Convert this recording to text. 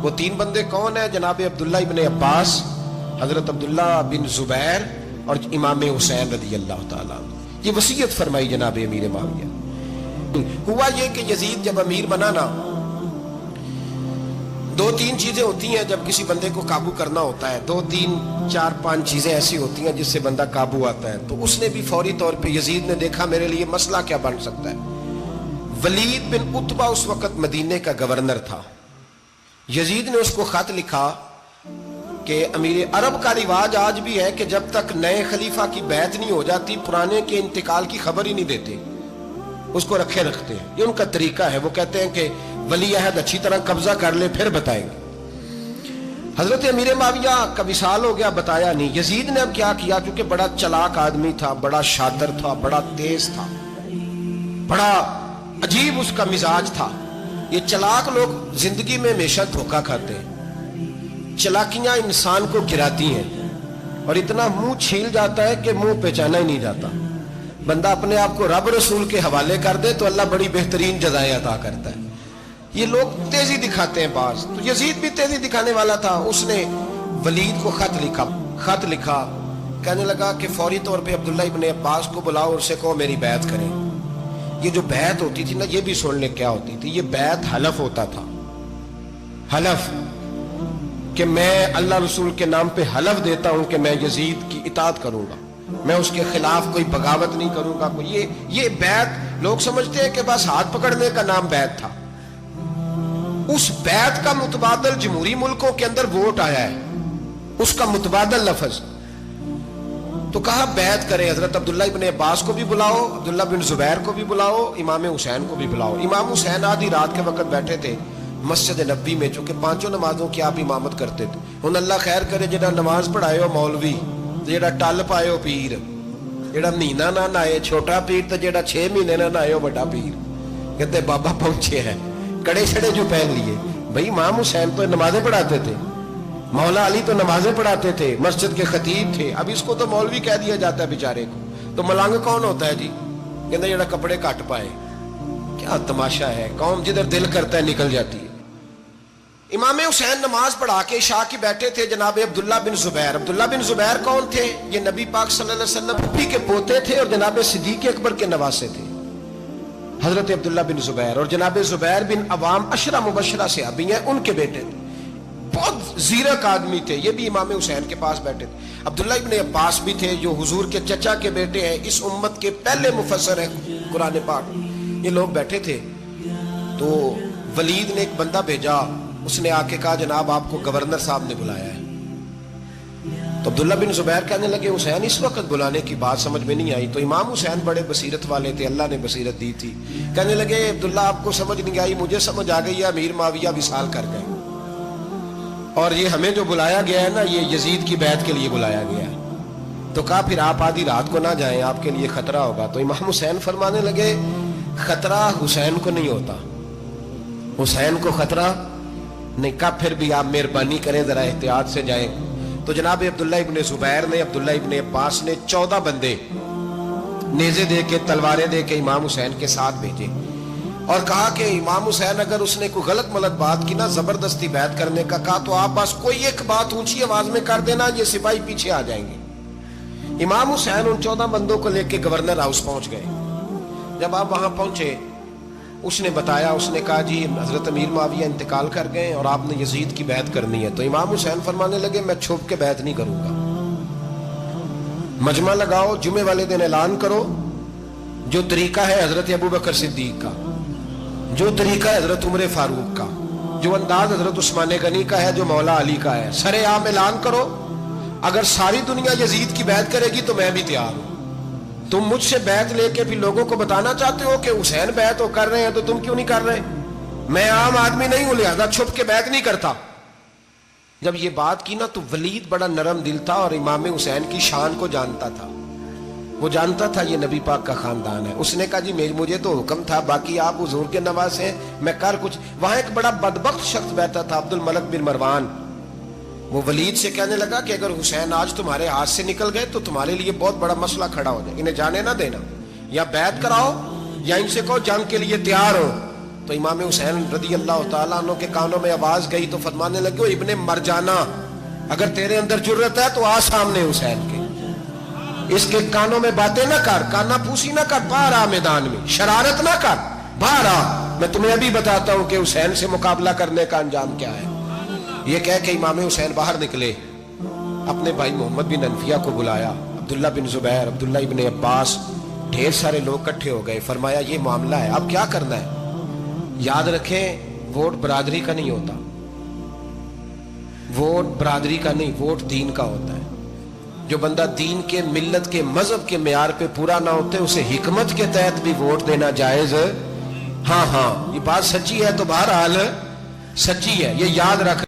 وہ تین بندے کون ہیں؟ جناب عبداللہ ابن عباس، حضرت عبداللہ بن زبیر اور امام حسین رضی اللہ تعالیٰ عنہ۔ یہ وصیت فرمائی جناب امیر معاویہ۔ ہوا یہ کہ یزید جب امیر بنا نا، دو تین چیزیں ہوتی ہیں جب کسی بندے کو قابو کرنا ہوتا ہے، دو تین چار پانچ چیزیں ایسی ہوتی ہیں جس سے بندہ قابو آتا ہے۔ تو اس نے بھی فوری طور پہ، یزید نے دیکھا میرے لیے مسئلہ کیا بن سکتا ہے۔ ولید بن عتبہ اس وقت مدینے کا گورنر تھا۔ یزید نے اس کو خط لکھا کہ امیر عرب کا رواج آج بھی ہے کہ جب تک نئے خلیفہ کی بیعت نہیں ہو جاتی پرانے کے انتقال کی خبر ہی نہیں دیتے، اس کو رکھے رکھتے ہیں۔ یہ ان کا طریقہ ہے، وہ کہتے ہیں کہ ولی عہد اچھی طرح قبضہ کر لے پھر بتائیں گے۔ حضرت امیر معاویہ کا وصال ہو گیا، بتایا نہیں۔ یزید نے اب کیا کیا، کیونکہ بڑا چلاک آدمی تھا، بڑا شاطر تھا، بڑا تیز تھا، بڑا عجیب اس کا مزاج تھا۔ یہ چلاک لوگ زندگی میں ہمیشہ دھوکہ کھاتے ہیں، چلاکیاں انسان کو گراتی ہیں اور اتنا منہ چھیل جاتا ہے کہ منہ پہچانا ہی نہیں جاتا۔ بندہ اپنے آپ کو رب رسول کے حوالے کر دے تو اللہ بڑی بہترین جزائیں عطا کرتا ہے۔ یہ لوگ تیزی دکھاتے ہیں بعض، تو یزید بھی تیزی دکھانے والا تھا۔ اس نے ولید کو خط لکھا، کہنے لگا کہ فوری طور پہ عبداللہ ابن عباس کو بلاؤ اور اسے کہو میری بیعت کریں۔ یہ جو بیعت ہوتی تھی نا، یہ بھی سن لے کیا ہوتی تھی۔ یہ بیعت حلف ہوتا تھا، حلف کہ میں اللہ رسول کے نام پہ حلف دیتا ہوں کہ میں یزید کی اطاعت کروں گا، میں اس کے خلاف کوئی بغاوت نہیں کروں گا۔ یہ بیعت لوگ سمجھتے ہیں کہ بس ہاتھ پکڑنے کا نام بیعت تھا۔ اس بیعت کا متبادل جمہوری ملکوں کے اندر ووٹ آیا ہے، اس کا متبادل لفظ۔ تو کہا بیعت کرے، حضرت عبداللہ ابن عباس کو بھی بلاؤ، عبداللہ بن زبیر کو بھی بلاؤ، امام حسین کو بھی بلاؤ۔ امام حسین آدھی رات کے وقت بیٹھے تھے مسجد نبی میں، چونکہ پانچوں نمازوں کی آپ امامت کرتے تھے۔ ہن اللہ خیر کرے، جڑا نماز پڑھائے ہو مولوی، جڑا ٹل پائے ہو پیر، جڑا مہینہ نہ نہائے چھوٹا پیر، تو جڑا 6 مہینے نہ نہائے ہو بڑا پیر۔ کہتے بابا پہنچے ہیں، کڑے چھڑے جو پہن لیے۔ بھائی امام حسین تو نمازیں پڑھاتے تھے، مولا علی تو نمازیں پڑھاتے تھے، مسجد کے خطیب تھے، اب اس کو تو مولوی کہہ دیا جاتا ہے بیچارے کو۔ تو ملنگ کون ہوتا ہے جی؟ کہتے جڑا کپڑے کٹ پائے۔ کیا تماشا ہے، قوم جدھر دل کرتا ہے نکل جاتی ہے۔ امام حسین نماز پڑھا کے عشاء کی بیٹھے تھے جناب عبداللہ بن زبیر۔ عبداللہ بن زبیر کون تھے؟ یہ نبی پاک صلی اللہ علیہ وسلم پھپھی کے پوتے تھے اور جناب صدیق اکبر کے نواسے تھے، حضرت عبداللہ بن زبیر۔ اور جناب زبیر بن عوام عشرہ مبشرہ صحابی ہیں، ان کے بیٹے تھے، بہت زیرک آدمی تھے۔ یہ بھی امام حسین کے پاس بیٹھے تھے۔ عبداللہ ابن عباس بھی تھے جو حضور کے چچا کے بیٹے ہیں، اس امت کے پہلے مفسر ہیں قرآن پاک۔ یہ لوگ بیٹھے تھے تو ولید نے ایک بندہ بھیجا، اس نے آ کے کہا جناب آپ کو گورنر صاحب نے بلایا ہے۔ تو عبداللہ بن زبیر کہنے لگے حسین اس وقت بلانے کی بات سمجھ میں نہیں آئی۔ تو امام حسین بڑے بصیرت والے تھے، اللہ نے بصیرت دی تھی، کہنے لگے عبداللہ آپ کو سمجھ نہیں آئی، مجھے سمجھ آ گئی ہے، امیر معاویہ وصال کر گئے اور یہ ہمیں جو بلایا گیا ہے نا، یہ یزید کی بیعت کے لیے بلایا گیا ہے۔ تو کہا پھر آپ آدھی رات کو نہ جائیں، آپ کے لیے خطرہ ہوگا۔ تو امام حسین فرمانے لگے خطرہ حسین کو نہیں ہوتا، حسین کو خطرہ نہیں۔ کہا پھر بھی آپ مہربانی کریں ذرا احتیاط سے جائیں۔ تو جناب عبداللہ ابن زبیر نے، عبداللہ ابن عباس نے 14 بندے نیزے دے کے، تلواریں دے کے امام حسین کے ساتھ بھیجے اور کہا کہ امام حسین اگر اس نے کوئی غلط ملت بات کی نا، زبردستی بیعت کرنے کا کہا، تو آپ بس کوئی ایک بات اونچی آواز میں کر دینا، یہ سپاہی پیچھے آ جائیں گے۔ امام حسین ان 14 بندوں کو لے کے گورنر ہاؤس پہنچ گئے۔ جب آپ وہاں پہنچے، اس نے بتایا، اس نے کہا جی حضرت امیر معاویہ انتقال کر گئے اور آپ نے یزید کی بیعت کرنی ہے۔ تو امام حسین فرمانے لگے میں چھپ کے بیعت نہیں کروں گا، مجمع لگاؤ، جمعے والے دن اعلان کرو، جو طریقہ ہے حضرت ابوبکر صدیق کا، جو طریقہ ہے حضرت عمر فاروق کا، جو انداز حضرت عثمان غنی کا ہے، جو مولا علی کا ہے، سرے عام اعلان کرو، اگر ساری دنیا یزید کی بیعت کرے گی تو میں بھی تیار ہوں۔ تم مجھ سے بیعت لے کے بھی لوگوں کو بتانا چاہتے ہو کہ حسین بیعت ہو کر رہے ہیں، تو تم کیوں نہیں کر رہے؟ میں عام آدمی نہیں ہوں، لہذا چھپ کے بیعت نہیں کرتا۔ جب یہ بات کی نا تو ولید بڑا نرم دل تھا اور امام حسین کی شان کو جانتا تھا، وہ جانتا تھا یہ نبی پاک کا خاندان ہے۔ اس نے کہا جی مجھے تو حکم تھا، باقی آپ حضور کے نواز ہیں، میں کر کچھ۔ وہاں ایک بڑا بدبخت شخص بیٹھا تھا، عبد الملک بن مروان، وہ ولید سے کہنے لگا کہ اگر حسین آج تمہارے ہاتھ سے نکل گئے تو تمہارے لیے بہت بڑا مسئلہ کھڑا ہو جائے، انہیں جانے نہ دینا، یا بیعت کراؤ یا ان سے کہو جنگ کے لیے تیار ہو۔ تو امام حسین رضی اللہ تعالیٰ عنہ کے کانوں میں آواز گئی تو فرمانے لگے او ابن مرجانہ، اگر تیرے اندر جرت ہے تو آ سامنے حسین کے، اس کے کانوں میں باتیں نہ کر، کانا پھوسی نہ کر، باہر آ میدان میں، شرارت نہ کر، باہر آ، میں تمہیں ابھی بتاتا ہوں کہ حسین سے مقابلہ کرنے کا انجام کیا ہے۔ یہ کہہ کے امام حسین باہر نکلے، اپنے بھائی محمد بن انفیہ کو بلایا، عبداللہ بن زبیر، عبداللہ ابن عباس، ڈھیر سارے لوگ کٹھے ہو گئے۔ فرمایا یہ معاملہ ہے، اب کیا کرنا ہے؟ یاد رکھیں ووٹ برادری کا نہیں ہوتا، ووٹ برادری کا نہیں، ووٹ دین کا ہوتا ہے۔ جو بندہ دین کے، ملت کے، مذہب کے معیار پہ پورا نہ ہوتے اسے حکمت کے تحت بھی ووٹ دینا جائز۔ ہاں یہ بات سچی ہے تو بہرحال سچی ہے، یہ یاد رکھ